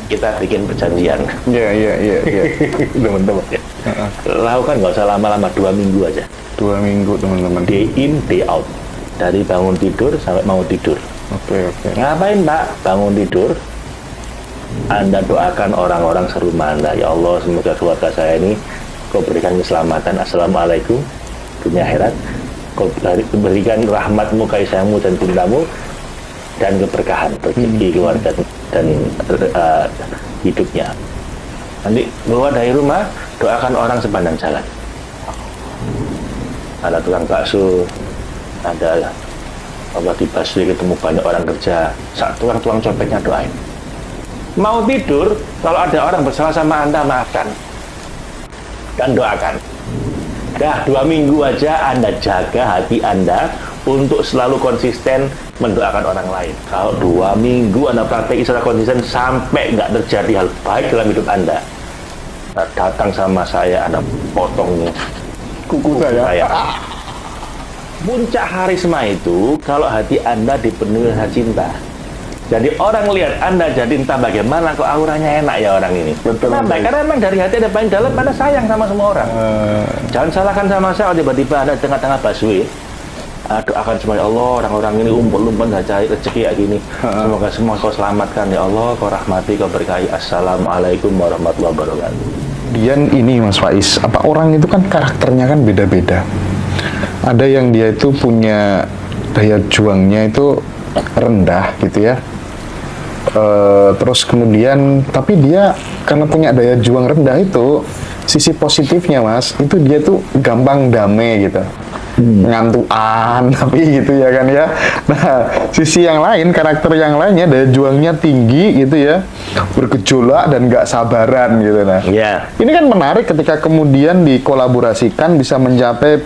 kita bikin perjanjian. Iya. Teman-teman ya. Lakukan nggak usah lama-lama, 2 minggu aja. 2 minggu teman-teman. Day in, day out. Dari bangun tidur sampai mau tidur. Oke. Ngapain Pak? Bangun tidur, Anda doakan orang-orang serumah Anda. Ya Allah, semoga keluarga saya ini Kau berikan keselamatan. Assalamualaikum dunia akhirat. Kau berikan rahmatmu, kasih sayangmu dan cintamu dan keberkahan rezeki keluarga dan hidupnya. Nanti keluar dari rumah, doakan orang sepanjang jalan. Ada tukang bakso, ada Allah di busway ketemu banyak orang kerja, saat tukang copetnya doain. Mau tidur, kalau ada orang bersalah sama Anda, maafkan dan doakan. Dah 2 minggu aja Anda jaga hati Anda untuk selalu konsisten mendoakan orang lain. Kalau 2 minggu Anda praktek secara konsisten sampai nggak terjadi hal baik dalam hidup Anda, datang sama saya, Anda potong kuku saya. Puncak harisma itu kalau hati Anda dipenuhi rasa cinta. Jadi orang lihat Anda jadi entah bagaimana kok auranya enak ya orang ini. Betul. Kenapa? Karena memang dari hati Anda paling dalam Anda sayang sama semua orang. Jangan salahkan sama saya tiba-tiba Anda tengah-tengah busway. Doakan semuanya, Allah orang-orang ini umpul-umpul nggak cari rezeki kayak gini. Semoga semua kau selamatkan ya Allah, kau rahmati, kau berkahi. Assalamualaikum warahmatullahi wabarakatuh. Dian ini Mas Faiz, apa orang itu kan karakternya kan beda-beda. Ada yang dia itu punya daya juangnya itu rendah gitu ya. Terus kemudian tapi dia karena punya daya juang rendah itu sisi positifnya Mas, itu dia tuh gampang damai gitu. Ngantuan tapi gitu ya kan ya. Nah sisi yang lain, karakter yang lainnya daya juangnya tinggi gitu ya, bergejolak dan nggak sabaran gitu. Nah ini kan menarik ketika kemudian dikolaborasikan bisa mencapai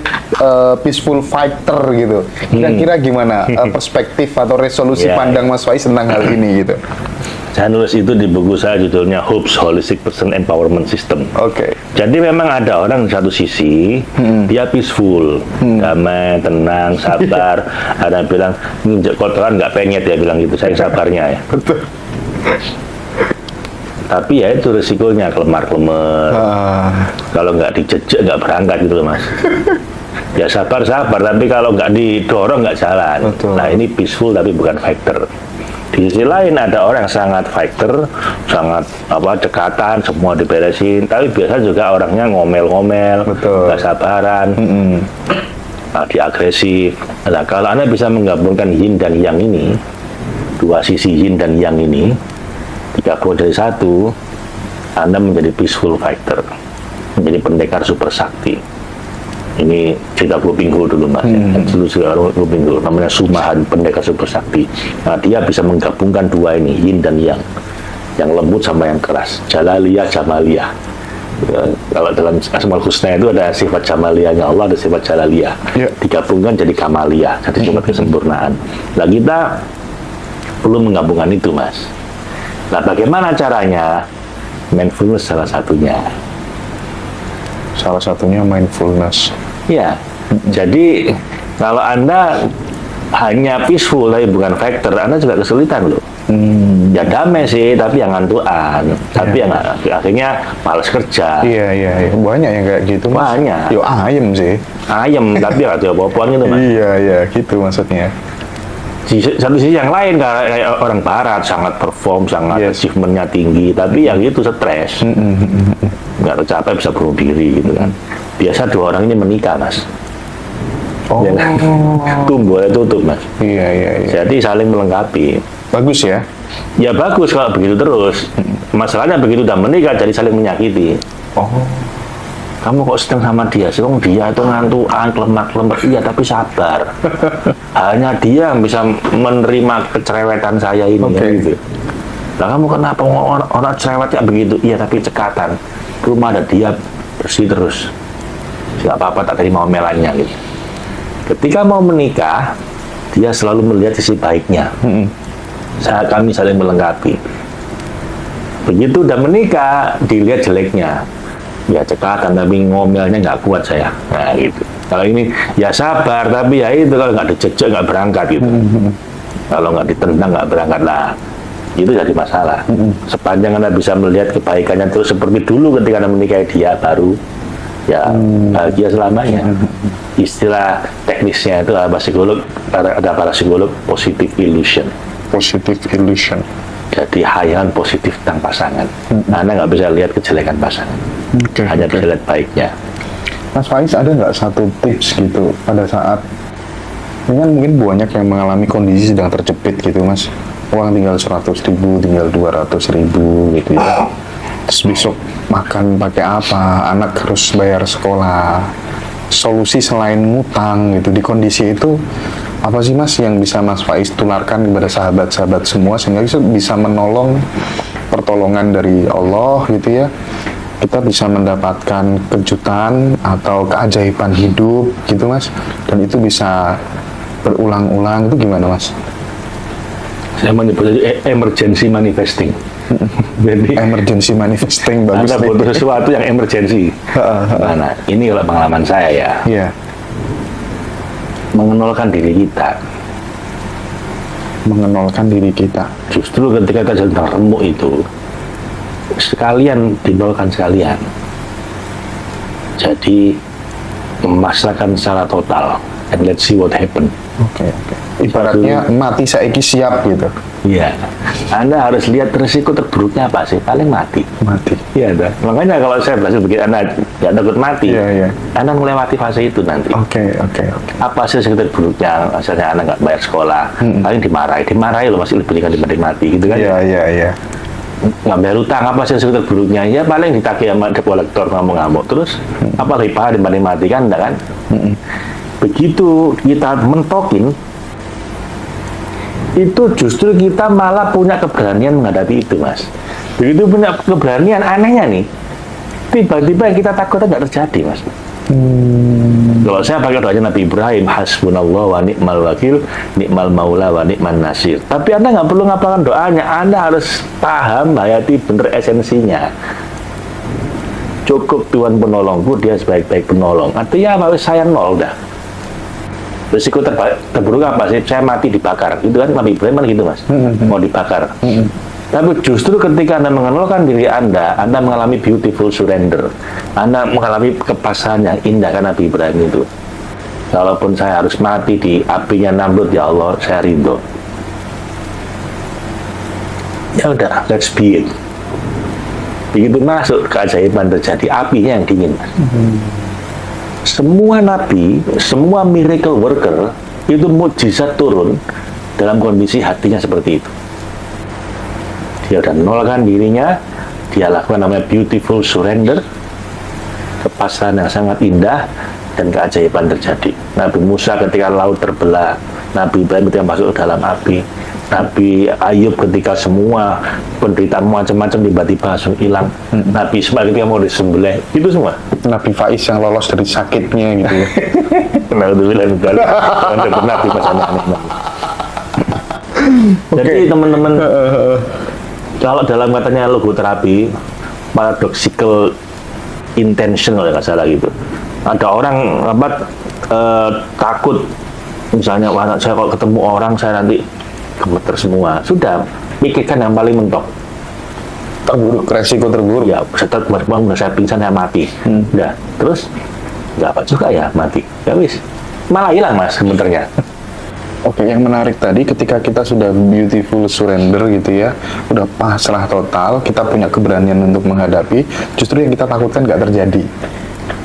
peaceful fighter gitu. Kira-kira gimana perspektif atau resolusi pandang Mas Faiz tentang hal ini gitu? Saya nulis itu di buku saya, judulnya Hope's Holistic Person Empowerment System. Oke. Jadi memang ada orang di satu sisi dia peaceful, damai, tenang, sabar. Ada yang bilang kotoran nggak penyet, ya bilang gitu. Saya sabarnya ya. Betul. Tapi ya itu risikonya kelemar-kelemar. Kalau nggak dijejek nggak berangkat gitu loh Mas. Ya sabar, tapi kalau nggak didorong nggak jalan. Betul. Nah ini peaceful tapi bukan fighter. Di sisi lain ada orang sangat fighter, sangat dekatan, semua diberesin, tapi biasa juga orangnya ngomel-ngomel, nggak sabaran, agresif. Nah kalau Anda bisa menggabungkan yin dan yang ini, dua sisi yin dan yang ini, digabung dari satu, Anda menjadi peaceful fighter, menjadi pendekar super sakti. Ini cerita Lupinggo dulu Mas, Lupinggo, namanya Sumahan, pendekar super sakti. Nah dia bisa menggabungkan dua ini, yin dan yang lembut sama yang keras, Jalaliyah, Jamaliyah. Kalau dalam Asmaul Husna itu ada sifat Jamaliyahnya Allah, ada sifat Jalaliyah, digabungkan jadi Kamaliyah, jadi sifat kesempurnaan. Nah kita perlu menggabungkan itu Mas. Nah bagaimana caranya? Mindfulness salah satunya. Salah satunya mindfulness. Ya, jadi kalau Anda hanya peaceful tapi bukan factor, Anda juga kesulitan loh. Ya damai sih, tapi yang ngantuan, tapi yang akhirnya malas kerja. Iya. Banyak yang kayak gitu Mas. Banyak. Yo ayem sih. Ayem, tapi nggak ada apa-apaan gitu Mas. Iya, gitu maksudnya. Di satu sisi yang lain kayak orang barat sangat perform, sangat achievementnya tinggi, tapi yang itu stres. Nggak tercapai bisa bunuh diri gitu kan. Biasa dua orang ini menikah Mas. Tumbuh tutup Mas. Iya. Jadi saling melengkapi. Bagus ya. Ya bagus kalau begitu terus. Masalahnya begitu udah menikah jadi saling menyakiti. Kamu kok sedang sama dia? Sebab dia itu ngantuan, lemak-lemak. Iya tapi sabar. Hanya dia yang bisa menerima kecerewetan saya ini gitu. Lah kamu kenapa orang cerewetnya begitu? Iya tapi cekatan. Rumah ada dia bersih terus. Tidak apa-apa, tak terima omelannya gitu. Ketika mau menikah, dia selalu melihat sisi baiknya. Kami saling melengkapi. Begitu udah menikah, dilihat jeleknya. Ya cekatan, tapi ngomelnya nggak kuat saya. Nah gitu. Kalau ini ya sabar, tapi ya itu kalau nggak dijejek nggak berangkat gitu. Kalau nggak ditendang nggak berangkat lah. itu jadi masalah. Sepanjang Anda bisa melihat kebaikannya terus seperti dulu ketika Anda menikahi dia, baru ya bahagia selamanya. Istilah teknisnya itu apa psikolog, ada para psikolog positive illusion. Positive illusion. Jadi hayalan positif tentang pasangan. Anda nggak bisa lihat kejelekan pasangan, Oke, hanya oke. bisa lihat baiknya. Mas Faiz, ada nggak satu tips gitu pada saat ini kan mungkin banyak yang mengalami kondisi sedang terjepit gitu Mas, uang tinggal 100.000, tinggal 200.000 gitu ya, terus besok makan pakai apa, anak harus bayar sekolah, solusi selain ngutang gitu di kondisi itu apa sih Mas yang bisa Mas Faiz tularkan kepada sahabat-sahabat semua sehingga bisa menolong pertolongan dari Allah gitu ya, kita bisa mendapatkan kejutan atau keajaiban hidup gitu Mas, dan itu bisa berulang-ulang, itu gimana Mas? Saya menyebut itu emergency manifesting. Jadi Emergency manifesting, bagus Anda nih. butuh sesuatu yang emergency. Nah, ini kalau pengalaman saya ya, Iya, mengenalkan diri kita. mengenalkan diri kita. Justru ketika kita sedang remuk itu, sekalian dinolkan sekalian. Jadi memasrahkan secara total, and let's see what happen. Oke, oke. Ibaratnya mati saiki siap gitu. Iya, Anda harus lihat resiko terburuknya apa sih, paling mati. Mati. Iya, dah. Makanya kalau saya berhasil bikin Anda nggak takut mati, Iya, iya. Anda melewati fase itu nanti. Oke, oke, oke. Apa sih resiko terburuknya? Asalnya Anda nggak bayar sekolah, paling dimarahi loh, masih lebih ringan dibanding mati, gitu kan? Iya, iya, iya. Nggak bayar utang, apa sih resiko terburuknya? Ya paling ditagih sama debt collector ngamuk-ngamuk. Terus apa lebih parah dibanding mati, kan? Enggak kan? Begitu kita mentokin, itu justru kita malah punya keberanian menghadapi itu, Mas. Begitu punya keberanian, anehnya nih, tiba-tiba yang kita takutnya nggak terjadi, Mas. Kalau saya pakai doanya Nabi Ibrahim, hasbunallah wa ni'mal wakil, ni'mal maula wa ni'man nasir. Tapi Anda nggak perlu ngapalkan doanya, Anda harus paham, hayati bener esensinya. Cukup Tuhan penolongku, dia sebaik-baik penolong. Artinya apa? Saya nol dah. Risiko terburuk apa sih? Saya mati dibakar. Itu kan Nabi Ibrahim kan gitu, Mas. Mau dibakar. Tapi justru ketika Anda mengenalkan diri Anda mengalami beautiful surrender. Anda mengalami kepasrahan yang indah kan Nabi Ibrahim itu. Walaupun saya harus mati di apinya Namrud, ya Allah, saya ridho. Ya udah, let's be it. Begitu masuk keajaiban terjadi, apinya yang dingin, Mas. Semua nabi, semua miracle worker itu mukjizat turun dalam kondisi hatinya seperti itu. Dia udah nolkan dirinya, dia lakukan namanya beautiful surrender, kepasrahan yang sangat indah, dan keajaiban terjadi. Nabi Musa ketika laut terbelah, Nabi Ibrahim ketika masuk ke dalam api, Nabi Ayub ketika semua penderitaan macam-macam tiba-tiba langsung hilang, Nabi Ismail ketika mau disembelih, itu semua. Nabi Faiz yang lolos dari sakitnya gitu ya. Alhamdulillah, untuk Nabi masanya aneh. Jadi teman-teman, kalau dalam katanya logoterapi, paradoxical intention kalau nggak salah gitu, ada orang takut, misalnya wah, saya kalau ketemu orang saya nanti gemeter semua. Sudah, pikirkan yang paling mentok. Terburuk, resiko terburuk. Ya, setelah udah saya pingsan, saya mati. Udah, terus nggak apa juga ya mati. Ya wis, malah hilang, Mas, gemeternya. Oke, yang menarik tadi ketika kita sudah beautiful surrender gitu ya, udah pasrah total, kita punya keberanian untuk menghadapi, justru yang kita takutkan nggak terjadi.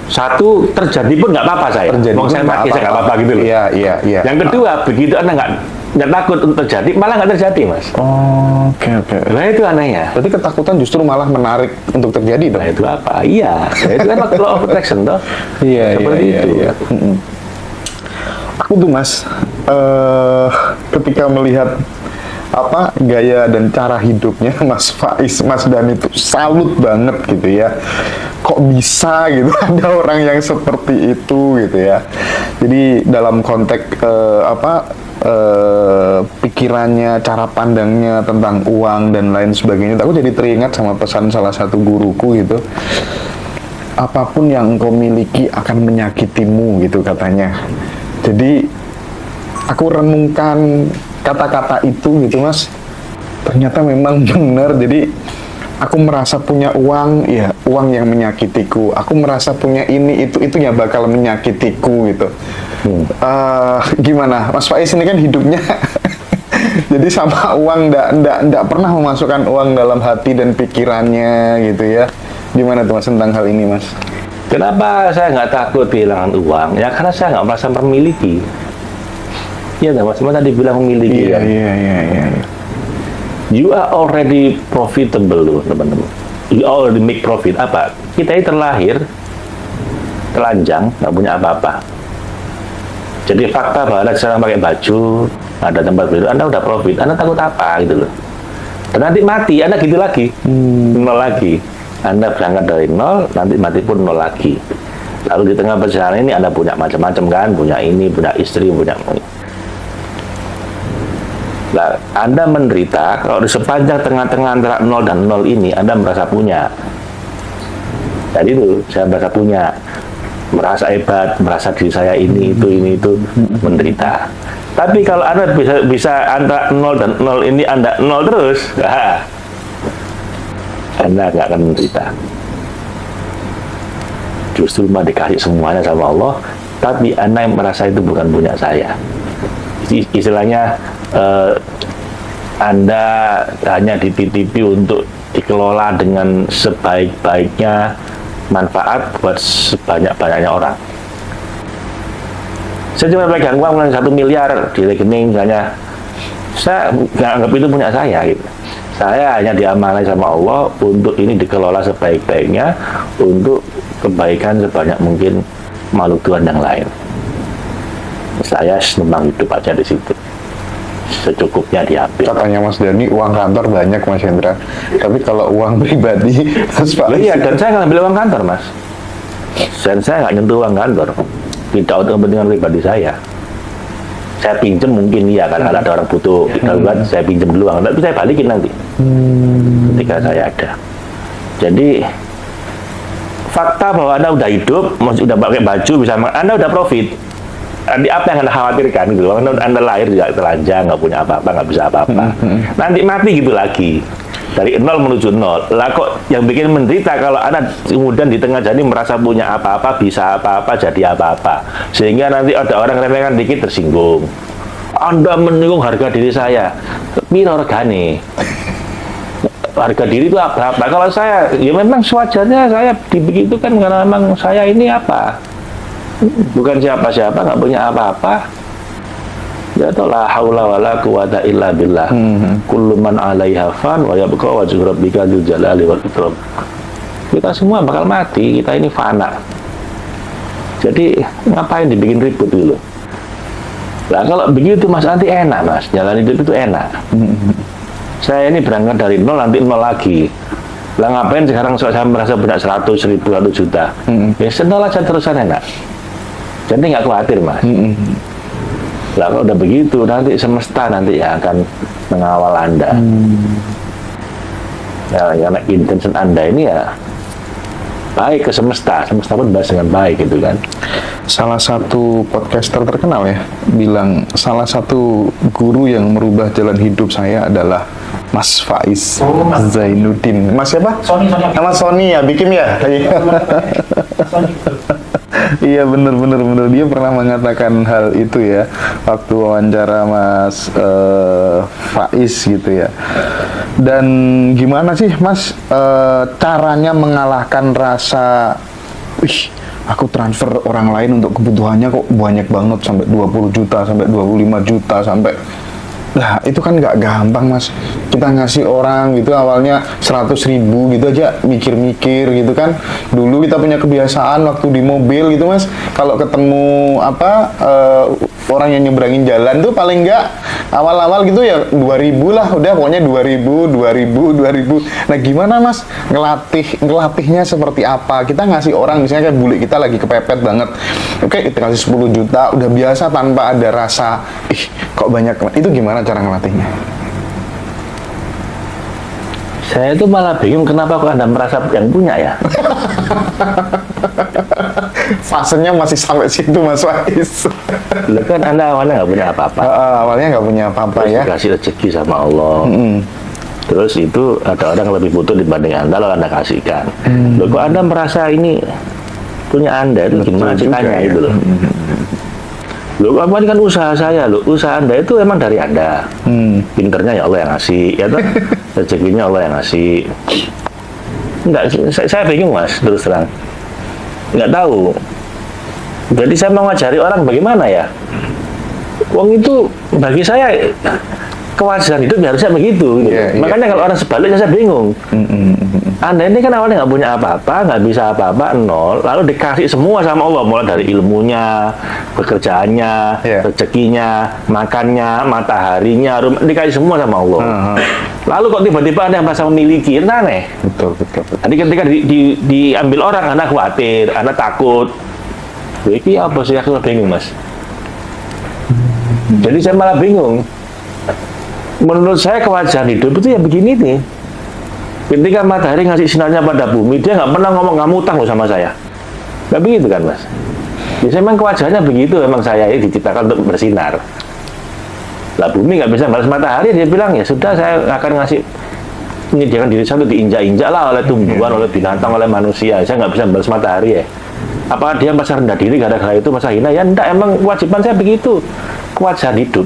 Satu, terjadi pun nggak apa-apa saya. Terjadi Mau pun saya nggak mati, saya nggak apa-apa gitu loh. Iya, iya, iya. Yang kedua, begitu Anda nggak takut untuk terjadi, malah nggak terjadi, Mas. Oh, oke, oke. Nah, itu anehnya. Berarti ketakutan justru malah menarik untuk terjadi dong? Nah, itu apa? Iya, itu kan law of attraction, toh. Iya, Seperti iya, itu. iya. Aku tuh Mas, ketika melihat apa gaya dan cara hidupnya Mas Faiz, Mas Dhani itu salut banget gitu ya. Kok bisa gitu ada orang yang seperti itu gitu ya. Jadi dalam konteks pikirannya, cara pandangnya tentang uang dan lain sebagainya, aku jadi teringat sama pesan salah satu guruku gitu. Apapun yang engkau miliki akan menyakitimu gitu katanya. Jadi aku renungkan kata-kata itu gitu Mas, ternyata memang benar. Jadi aku merasa punya uang, ya uang yang menyakitiku. Aku merasa punya ini, itu yang bakal menyakitiku gitu. Gimana, Mas Faiz ini kan hidupnya jadi sama uang, ndak pernah memasukkan uang dalam hati dan pikirannya gitu ya. Gimana tuh Mas tentang hal ini, Mas? Kenapa saya nggak takut kehilangan uang? Ya karena saya nggak merasa memiliki. Iya, Mas tadi bilang memiliki. Iya, kan? iya. You are already profitable loh, teman-teman. You already make profit. Apa? Kita ini terlahir telanjang, nggak punya apa-apa. Jadi fakta bahwa Anda sekarang pakai baju, ada tempat tidur, Anda udah profit. Anda takut apa gitu loh. Dan nanti mati, Anda gitu lagi. Nol lagi. Anda berangkat dari nol, nanti mati pun nol lagi. Lalu di tengah perjalanan ini Anda punya macam-macam kan, punya ini, punya istri, punya. Nah, Anda menderita kalau di sepanjang tengah-tengah antara 0 dan 0 ini Anda merasa punya. Jadi itu saya merasa punya, merasa hebat, merasa diri saya ini itu menderita. Tapi kalau Anda bisa antara 0 dan 0 ini Anda 0 terus, Anda nggak akan menderita. Justru mah dikasih semuanya sama Allah, tapi Anda yang merasa itu bukan punya saya. Istilahnya Anda hanya dititipi untuk dikelola dengan sebaik-baiknya, manfaat buat sebanyak-banyaknya orang. Saya cuma pegang uang 1 miliar di rekening misalnya, saya nggak anggap itu punya saya gitu. Saya hanya diamanai sama Allah untuk ini dikelola sebaik-baiknya untuk kebaikan sebanyak mungkin makhluk Tuhan yang lain. Saya numpang hidup aja di situ, secukupnya diambil. Katanya Mas Dani uang kantor banyak, Mas Hendra, tapi kalau uang pribadi Mas Faiz. Iya, dan saya nggak ambil uang kantor, Mas. Dan saya nggak nyentuh uang kantor, tidak untuk kepentingan pribadi saya. Saya pinjem mungkin iya kan, ada orang butuh darurat, saya pinjem dulu uang, tapi saya balikin nanti ketika saya ada. Jadi fakta bahwa Anda udah hidup, udah pakai baju, bisa Anda udah profit. Nanti apa yang Anda khawatirkan gitu? Anda lahir juga telanjang, nggak punya apa-apa, nggak bisa apa-apa. Nanti mati gitu lagi. Dari 0 menuju 0. Lah kok yang bikin menderita kalau Anda kemudian di tengah jalan merasa punya apa-apa, bisa apa-apa, jadi apa-apa. Sehingga nanti ada orang remehkan dikit tersinggung. Anda menyinggung harga diri saya. Piro regane? Harga diri itu berapa? Kalau saya, ya memang sewajarnya saya dibegitukan karena memang saya ini apa? Bukan siapa-siapa, nggak punya apa-apa. Ya la haula wala quwata illa billah. Kullu man 'alaiha fan wa yabqa wajhu rabbika dzul jalali wal ikram. Kita semua bakal mati, kita ini fana. Jadi ngapain dibikin ribut dulu? Nah kalau begitu Mas, nanti enak Mas, jalan hidup itu enak. Saya ini berangkat dari 0 nanti 0 lagi. Lah ngapain sekarang saya merasa punya 100, 1000, 1 juta? Ya senol aja terusan enak. Jadi nggak khawatir Mas. Lah kalau udah begitu nanti semesta nanti yang akan mengawal Anda. Ya, karena intention Anda ini ya baik ke semesta pun balas dengan baik gitu kan. Salah satu podcaster terkenal ya bilang salah satu guru yang merubah jalan hidup saya adalah Mas Faiz Zainuddin. Mas siapa? Sony. Nama Sony ya, bikin ya. Iya bener dia pernah mengatakan hal itu ya waktu wawancara Mas Faiz gitu ya. Dan gimana sih Mas caranya mengalahkan rasa aku transfer orang lain untuk kebutuhannya kok banyak banget sampai 20 juta sampai 25 juta sampai. Nah itu kan nggak gampang Mas, kita ngasih orang gitu awalnya 100.000 gitu aja mikir-mikir gitu kan. Dulu kita punya kebiasaan waktu di mobil gitu Mas, kalau ketemu orang yang nyebrangin jalan tuh paling nggak awal-awal gitu ya 2.000 lah, udah pokoknya 2.000. Nah gimana Mas ngelatihnya seperti apa? Kita ngasih orang misalnya kayak bule kita lagi kepepet banget, oke kita kasih 10 juta udah biasa tanpa ada rasa kok banyak, itu gimana cara ngelatihnya? Saya itu malah bingung kenapa kok Anda merasa yang punya ya. Fasenya masih sampai situ Mas Faiz. Loh kan Anda awalnya nggak punya apa-apa. Awalnya nggak punya apa-apa ya. Dikasih rezeki sama Allah. Terus itu ada orang yang lebih butuh dibanding Anda, lalu Anda kasihkan. Loh, kok Anda merasa ini punya Anda itu gimana ceritanya itu loh. Loh, apa ini kan usaha saya loh. Usaha Anda itu emang dari Anda. Pinternya ya Allah yang ngasih, ya toh. Rezekinya Allah yang ngasih. Enggak, saya bingung Mas, terus terang. Enggak tahu. Jadi saya mau ngajari orang bagaimana ya? Wong itu bagi saya kewajaran hidup ya harusnya begitu. Gitu. Makanya kalau orang sebaliknya saya bingung. Anda ini kan awalnya nggak punya apa-apa, nggak bisa apa-apa, nol. Lalu dikasih semua sama Allah, mulai dari ilmunya, pekerjaannya, rezekinya, makannya, mataharinya, dikasih semua sama Allah. Lalu kok tiba-tiba Anda merasa memiliki, itu aneh. Betul. Tadi ketika diambil orang, Anda khawatir, Anda takut. Ini apa sih? Aku bingung Mas. Jadi saya malah bingung. Menurut saya kewajaran hidup itu ya begini nih. Ketika matahari ngasih sinarnya pada bumi, dia nggak pernah ngomong nggak utang loh sama saya. Nggak begitu kan Mas? Ya memang kewajarannya begitu. Memang saya ini diciptakan untuk bersinar. Lah bumi nggak bisa balas matahari, dia bilang ya sudah saya akan ngasih menyediakan diri saya untuk diinjak-injak lah oleh tumbuhan, oleh binatang, oleh manusia. Saya nggak bisa balas matahari ya. Apa dia masa rendah diri gara-gara itu masa hina? Ya enggak, emang kewajiban saya begitu. Kewajaran hidup.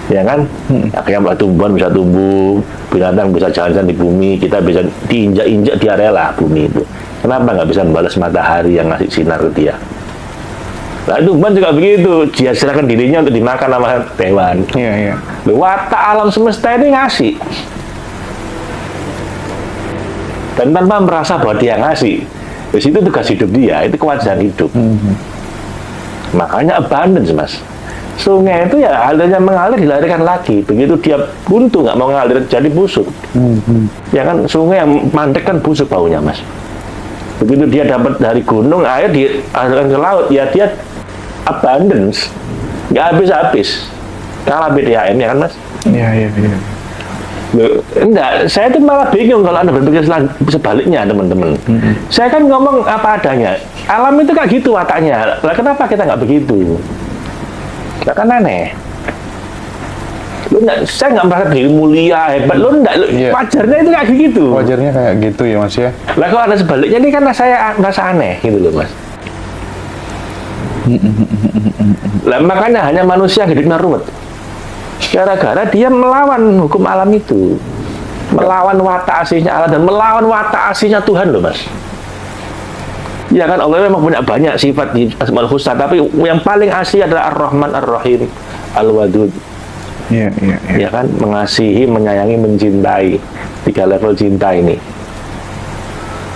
Ya kan? Akhirnya tumbuhan bisa tumbuh, binatang bisa jalan-jalan di bumi, kita bisa diinjak-injak dia rela bumi itu. Kenapa nggak bisa membalas matahari yang ngasih sinar ke dia? Nah, tumbuhan juga begitu, dia serahkan dirinya untuk dimakan sama hewan. Iya. Watak alam semesta ini ngasih. Dan tanpa merasa bahwa dia ngasih. Di situ tugas hidup dia, itu kewajaran hidup. Makanya abundance Mas. Sungai itu ya alirnya mengalir dilarikan lagi. Begitu dia buntu nggak mau ngalir jadi busuk. Ya kan sungai yang mandek kan busuk baunya Mas. Begitu dia dapat dari gunung air dialirkan ke laut ya dia abundance, nggak habis-habis. Kalah BDAM ya kan Mas? Iya. Loh, enggak, saya tuh malah bingung kalau Anda berpikir sebaliknya teman-teman. Saya kan ngomong apa adanya. Alam itu kayak gitu wataknya. Lah kenapa kita nggak begitu? Nah, kan aneh. Saya nggak merasa diri mulia, hebat. Lo enggak, wajarnya itu kayak gitu. Wajarnya kayak gitu ya Mas ya. Lah kalau Anda sebaliknya ini kan saya merasa aneh gitu loh Mas. Lah makanya hanya manusia yang hidupnya ruwet. Gara-gara dia melawan hukum alam itu. Melawan watak aslinya Allah dan melawan watak aslinya Tuhan loh Mas. Ya kan Allah memang punya banyak sifat di Asmaul Husna, tapi yang paling asli adalah Ar-Rahman Ar-Rahim Al-Wadud. Iya. Ya kan, mengasihi, menyayangi, mencintai. 3 level cinta ini.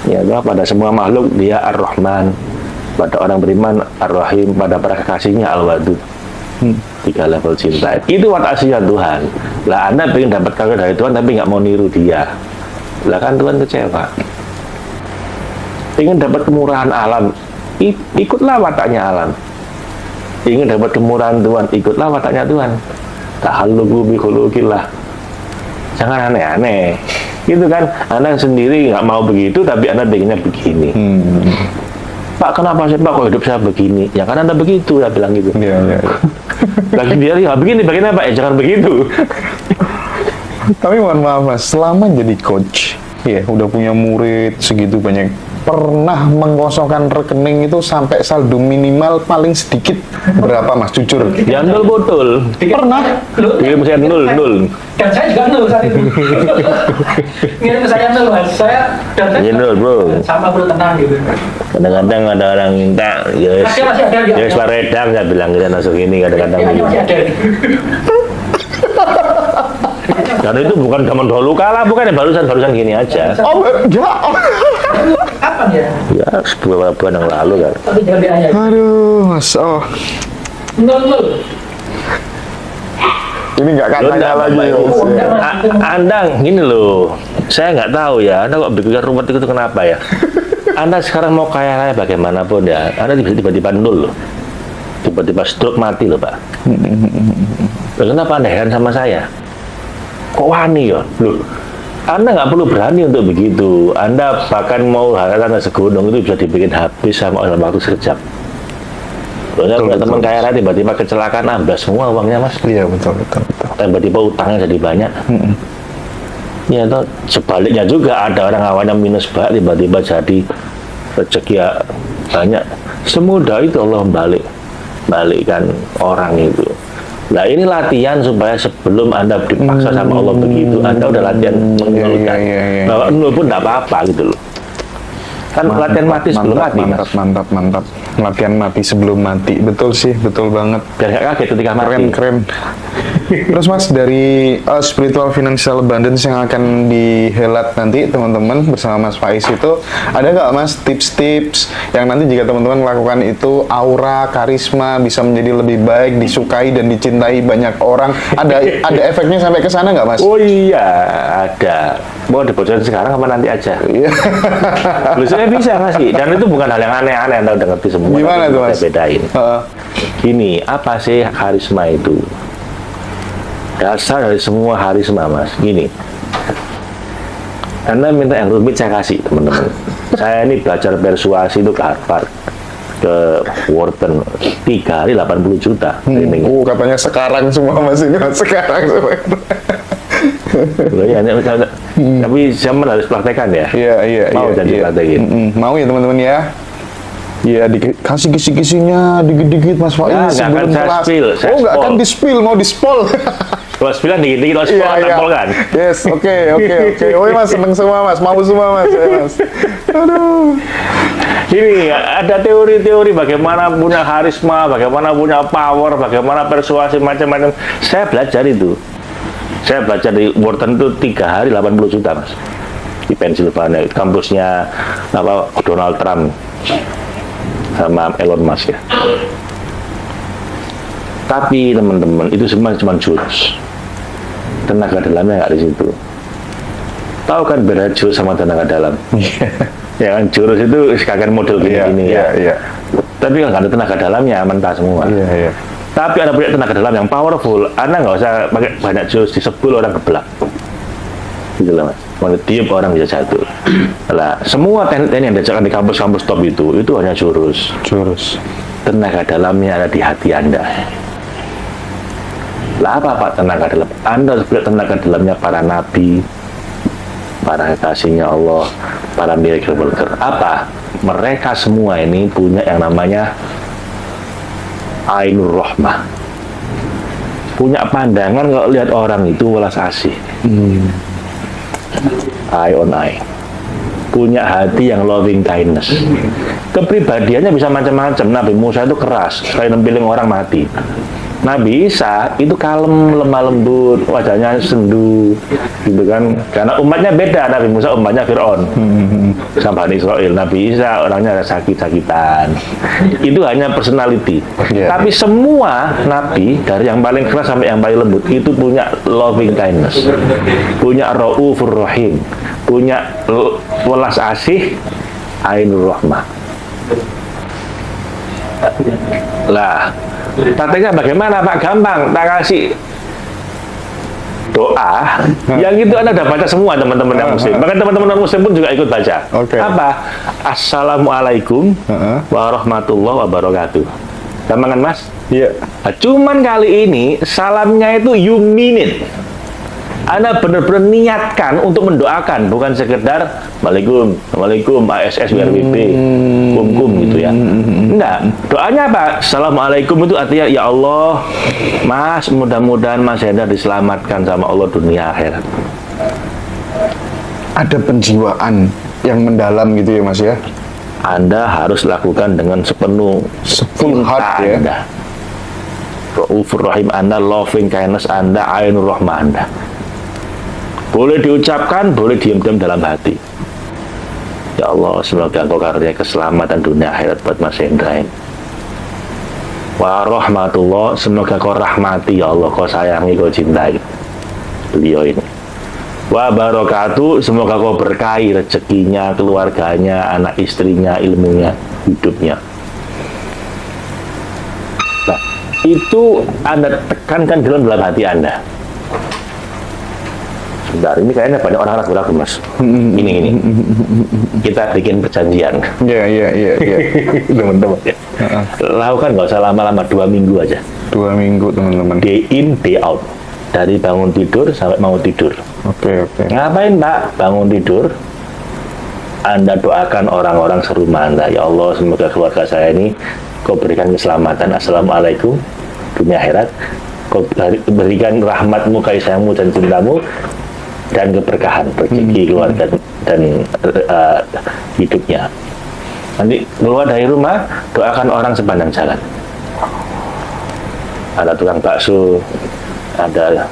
Ya kan, pada semua makhluk dia Ar-Rahman, pada orang beriman Ar-Rahim, pada para kekasihnya Al-Wadud. 3 level cinta. Itu watak aslinya Tuhan. Lah Anda ingin dapat kagak dari Tuhan tapi nggak mau niru dia. Lah kan Tuhan kecewa. Ingin dapat kemurahan alam, ikutlah wataknya alam. Ingin dapat kemurahan Tuhan, ikutlah wataknya Tuhan. Tahalluqu bi khuluqillah. Jangan aneh-aneh. Gitu kan, Anda sendiri nggak mau begitu, tapi Anda pengennya begini. Pak, kenapa sih Pak kok hidup saya begini? Ya kan Anda begitu, saya bilang gitu. Iya. Lagi dia ya begini, bagaimana Pak? Ya jangan begitu. Tapi mohon maaf Mas, selama jadi coach, ya udah punya murid segitu banyak, pernah mengosongkan rekening itu sampai saldo minimal paling sedikit berapa Mas? Jujur. Ya nol botol. Pernah? Kirim saya nol. Dan saya juga nol saat itu. Ngirim ke saya nol Mas. Saya dan saya Ya nol bro. sama bro tenang gitu. Kadang-kadang ada orang minta, ya Masih ada, ya. ya Pak Redang, saya bilang kita masuk ini kadang-kadang Ya, begitu. masih ada. Dan itu bukan zaman dahulu kala, bukan ya barusan gini aja. Oh, ya. Kapan ya? Ya beberapa bulan yang lalu kan. Tapi jangan aja. Aduh, Mas. Oh, Nol. ini nggak katanya lagi. Anda gini loh, saya nggak tahu ya. Anda kok berpikir ruwet itu kenapa ya? Anda sekarang mau kaya raya bagaimanapun ya, Anda tiba-tiba nol loh. Tiba-tiba stroke mati loh Pak. Loh, kenapa Anda heran sama saya? Kok wani ya? Loh, Anda nggak perlu berani untuk begitu. Anda bahkan mau harta segunung itu bisa dibikin habis sama dalam waktu sekejap. Soalnya punya teman kaya raya tiba-tiba kecelakaan amblas semua uangnya Mas. Iya betul. Tiba-tiba utangnya jadi banyak. Ya, toh sebaliknya juga ada orang awalnya minus banget tiba-tiba jadi rezeki ya banyak. Semudah itu Allah balikkan orang itu. Nah ini latihan supaya sebelum Anda dipaksa sama Allah begitu, Anda udah latihan mengeluhkan. Bahwa nol pun tidak apa-apa gitu loh. Kan latihan mati sebelum mati, Mas. Mantap. Latihan mati sebelum mati. Betul sih, betul banget. Biar nggak kaget ketika mati. Keren. Terus Mas, dari spiritual financial abundance yang akan dihelat nanti teman-teman bersama Mas Faiz itu, ada nggak Mas tips-tips yang nanti jika teman-teman melakukan itu aura, karisma bisa menjadi lebih baik, disukai dan dicintai banyak orang? Ada efeknya sampai ke sana nggak Mas? Oh iya, ada. Mau dibocorin sekarang apa nanti aja? Iya. Lu saya bisa ngasih, dan itu bukan hal yang aneh-aneh, Anda udah ngerti semua. Gimana tuh Mas? Saya bedain. Gini, apa sih karisma itu? Dasar dari semua karisma, Mas. Gini, Anda minta yang rumit saya kasih, teman-teman. Saya ini belajar persuasi itu ke Harvard, ke Wharton, 3 hari 80 juta. Katanya sekarang semua Mas ini Mas, sekarang semua. Ya, tapi zaman harus praktekan ya. Iya. Mau janji praktekin. Mau ya teman-teman ya. Iya, kasih kisi-kisinya dikit-dikit Mas Faiz sebelum kelas. Nggak akan di-spill, mau di-spol. Kalau spill dikit-dikit, kalau spill tampol kan. Yes, oke. Oh Mas, seneng semua Mas, mau semua Mas. Ya, Mas. Aduh. Ini ada teori-teori bagaimana punya karisma, bagaimana punya power, bagaimana persuasi macam-macam. Saya belajar itu. Saya belajar di Wharton itu 3 hari 80 juta Mas, di Pennsylvania, kampusnya Donald Trump sama Elon Musk ya. Tapi teman-teman itu semua cuma jurus, tenaga dalamnya nggak di situ. Tahu kan beda jurus sama tenaga dalam? Ya kan, jurus itu sekarang model gini-gini ya. Tapi kalau nggak ada tenaga dalamnya mentah semua. Tapi Anda punya tenaga dalam yang powerful, Anda nggak usah pakai banyak jurus, disebul orang gebelak. Gitu lah Mas. Mau tiup orang bisa jatuh. Lah, semua teknik yang diajarkan di kampus-kampus top itu hanya jurus. Tenaga dalamnya ada di hati Anda. Lah apa tenaga dalam? Anda punya tenaga dalamnya para nabi, para kekasihnya Allah, para miracle worker. Apa? Mereka semua ini punya yang namanya Ainur Rahmah, punya pandangan kalau lihat orang itu welas asih, eye on eye, punya hati yang loving kindness. Kepribadiannya bisa macam-macam. Nabi Musa itu keras, kayak nempiling orang mati. Nabi Isa itu kalem, lemah lembut, wajahnya sendu, gitu kan? Karena umatnya beda. Nabi Musa umatnya Fir'aun, sama Bani Israel. Nabi Isa orangnya sakit-sakitan. Itu hanya personality. Tapi semua nabi dari yang paling keras sampai yang paling lembut itu punya loving kindness, punya Raufur Rahim, punya welas asih, Ainur Rahmah. Lah, prakteknya bagaimana Pak? Gampang, tak kasih doa yang itu Anda udah baca semua teman-teman yang muslim. Bahkan teman-teman non muslim pun juga ikut baca. Apa? Assalamualaikum warahmatullahi wabarakatuh. Gampang kan Mas? Iya. Nah, cuman kali ini salamnya itu you mean it. Anda benar-benar niatkan untuk mendoakan, bukan sekedar Waalaikumsalam, ASS, WRWP, kum gitu ya. Enggak, doanya apa? Assalamualaikum itu artinya, ya Allah, Mas, mudah-mudahan Mas Hendra diselamatkan sama Allah dunia akhirat. Ada penjiwaan yang mendalam gitu ya Mas ya? Anda harus lakukan dengan sepenuh heart ya. Anda. Raufur Rahim Anda, loving kindness Anda, Ainur Rahmah Anda. Boleh diucapkan, boleh diam-diam dalam hati. Ya Allah, semoga Engkau karunia keselamatan dunia akhirat buat Mas Hendra ini. Wa rahmatullah, semoga Kau rahmati ya Allah, Kau sayangi, Kau cintai beliau ini. Wa barakatuh, semoga Kau berkahi rezekinya, keluarganya, anak istrinya, ilmunya, hidupnya. Nah, itu Anda tekankan dalam hati Anda. Sebentar, ini kayaknya banyak orang ragu-ragu Mas. Ini. Kita bikin perjanjian. Iya. Teman-teman ya. Lakukan nggak usah lama-lama, 2 minggu aja. 2 minggu teman-teman. Day in, day out. Dari bangun tidur sampai mau tidur. Oke, oke. Ngapain Pak? Bangun tidur, Anda doakan orang-orang serumah Anda. Ya Allah, semoga keluarga saya ini Kau berikan keselamatan. Assalamualaikum. Dunia akhirat. Kau berikan rahmatmu, kasih sayangmu, dan cintamu, dan keberkahan rezeki keluarga dan hidupnya. Nanti keluar dari rumah, doakan orang sepanjang jalan. Ada tukang bakso, ada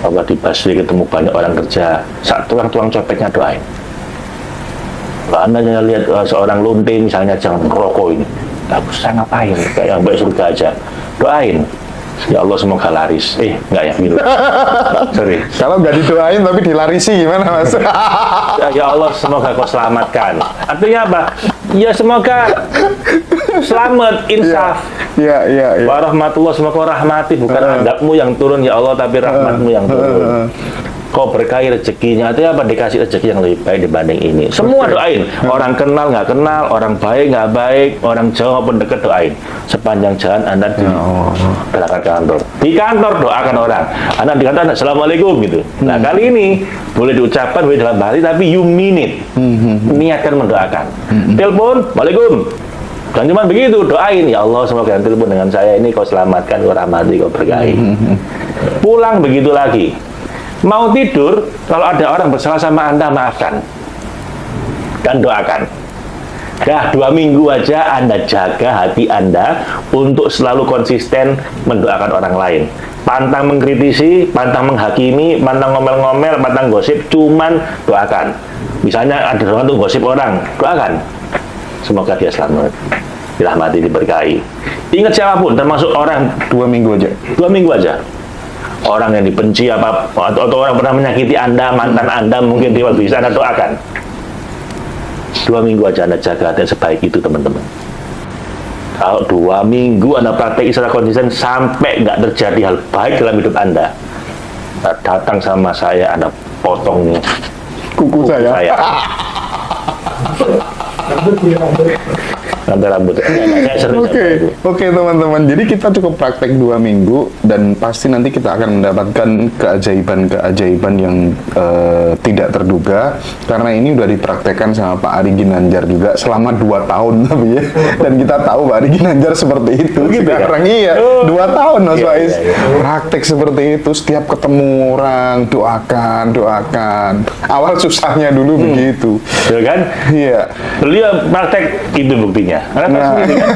apa di busway ketemu banyak orang kerja, saat tukang copetnya doain. Kalau Anda lihat seorang lonte misalnya, jangan merokok ini, bagus, saya ngapain, kayak yang baik surga aja, doain. Ya Allah semoga laris. Enggak ya, gitu. Sorry. Kalau nggak didoain tapi dilarisi gimana Mas? Ya Allah semoga kau selamatkan. Artinya apa? Ya semoga selamat, insaf. Iya. Warahmatullah, semoga kau rahmati, bukan adabmu yang turun ya Allah, tapi rahmatmu yang turun. Kau berkahi rezekinya, artinya apa? Dikasih rezeki yang lebih baik dibanding ini. Semua doain. Orang kenal nggak kenal, orang baik nggak baik, orang jauh maupun dekat, doain. Sepanjang jalan Anda di belakang kantor. Di kantor doakan orang. Anda di kantor, Assalamualaikum gitu. Nah kali ini boleh diucapkan, boleh dalam hati, tapi you mean it. Niatkan mendoakan. Telepon, Waalaikum. Dan cuma begitu, doain, ya Allah semoga yang telepon dengan saya ini kau selamatkan, kau rahmati, kau berkahi. Pulang begitu lagi. Mau tidur, kalau ada orang bersalah sama Anda, maafkan dan doakan. Dah 2 minggu aja Anda jaga hati Anda untuk selalu konsisten mendoakan orang lain. Pantang mengkritisi, pantang menghakimi, pantang ngomel-ngomel, pantang gosip, cuman doakan. Misalnya ada orang tuh gosip orang, doakan. Semoga dia selamat, dirahmati, diberkahi. Ingat siapapun, termasuk orang 2 minggu aja. 2 minggu aja. Orang yang dibenci apa atau orang pernah menyakiti Anda, mantan Anda, mungkin dia bisa Anda doakan. 2 minggu aja Anda jaga hati sebaik itu, teman-teman. Kalau 2 minggu Anda praktek secara konsisten sampai nggak terjadi hal baik dalam hidup Anda, datang sama saya, Anda potong Kuku saya. Sampai rambut. Oke, teman-teman. Jadi kita cukup praktek 2 minggu dan pasti nanti kita akan mendapatkan keajaiban yang tidak terduga, karena ini udah dipraktekkan sama Pak Ari Ginanjar juga selama 2 tahun tapi ya. Dan kita tahu Pak Ari Ginanjar seperti itu. Sekarang iya, 2 tahun Mas Faiz. Praktek seperti itu, setiap ketemu orang doakan. Awal susahnya dulu begitu. Ya kan? Iya. Beliau praktek itu buktinya. Karena sendiri, kan?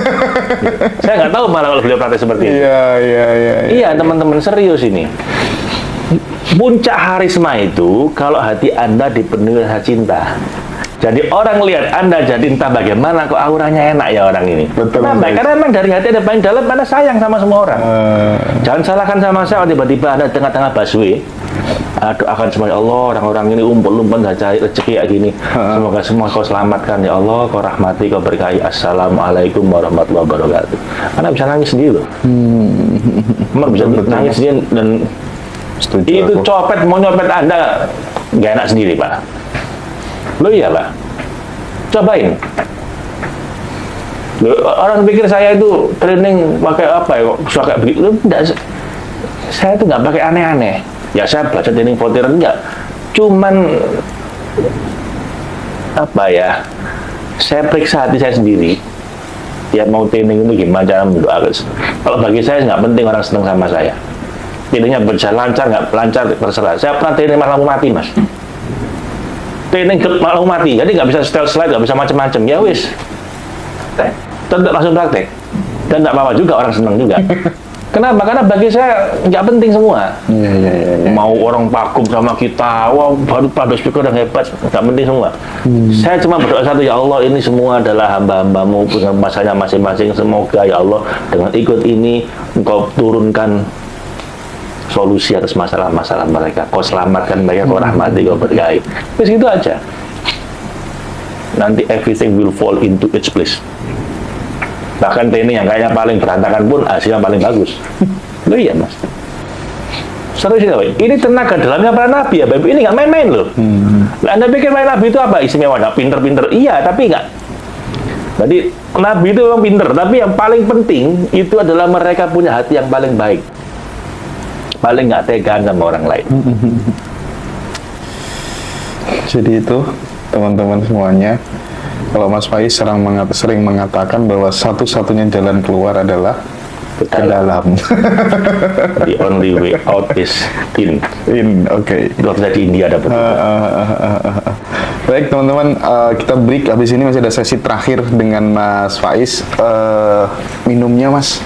Saya nggak tahu malah kalau beliau praktek seperti itu. Iya, teman-teman, serius ini. Puncak harisma itu kalau hati Anda dipenuhi rasa cinta. Jadi orang lihat Anda jadi entah bagaimana, kok auranya enak ya orang ini. Betul. Karena memang dari hati Anda paling dalam, Anda sayang sama semua orang. Jangan salahkan sama saya, tiba-tiba Anda tengah-tengah busway, doakan semua, ya Allah, orang-orang ini umpul-umpul nggak cari rezeki kayak gini. Semoga semua kau selamatkan ya Allah, kau rahmati, kau berkahi. Assalamualaikum warahmatullahi wabarakatuh. Anda bisa nangis sendiri loh. Memang bisa nangis sendiri. Dan setuju itu aku. copet mau nyopet Anda nggak enak sendiri Pak. Lo iya Pak, cobain. Loh, orang pikir saya itu training pakai apa ya, kok suka kayak begitu. Enggak, saya itu nggak pakai aneh-aneh. Ya saya belajar training volunteer enggak, cuman apa ya, saya periksa hati saya sendiri. Ya mau training itu gimana cara mendoakan. Kalau bagi saya nggak penting orang senang sama saya. Trainingnya berjalan lancar nggak lancar terserah. Saya pernah training malah mau mati Mas. Training malah mau mati, jadi nggak bisa setel slide, nggak bisa macam-macam. Ya wis, tetap langsung praktek. Dan nggak apa-apa juga, orang senang juga. Kenapa? Karena bagi saya nggak penting semua. Iya. Mau orang pagum sama kita, wah baru public speaker yang hebat, nggak penting semua. Saya cuma berdoa satu, ya Allah, ini semua adalah hamba-hambamu dengan masanya masing-masing. Semoga ya Allah dengan ikut ini Engkau turunkan solusi atas masalah-masalah mereka. Kau selamatkan mereka, kau rahmati, kau berkahi. Terus gitu aja. Nanti everything will fall into its place. Bahkan training yang kayaknya paling berantakan pun hasilnya paling bagus. Loh iya Mas. Serius ini, ini tenaga dalamnya para nabi ya, Bapak. Ini nggak main-main loh. Anda pikir para nabi itu apa? Istimewa, nggak pinter-pinter. Iya, tapi nggak. Jadi nabi itu memang pinter, tapi yang paling penting itu adalah mereka punya hati yang paling baik. paling nggak tegaan sama orang lain. Jadi itu teman-teman semuanya, kalau Mas Faiz sering mengatakan bahwa satu-satunya jalan keluar adalah ke dalam. The only way out is in. Oke. Itu harus di India ada betul. Baik teman-teman, kita break. Habis ini masih ada sesi terakhir dengan Mas Faiz. Minumnya Mas,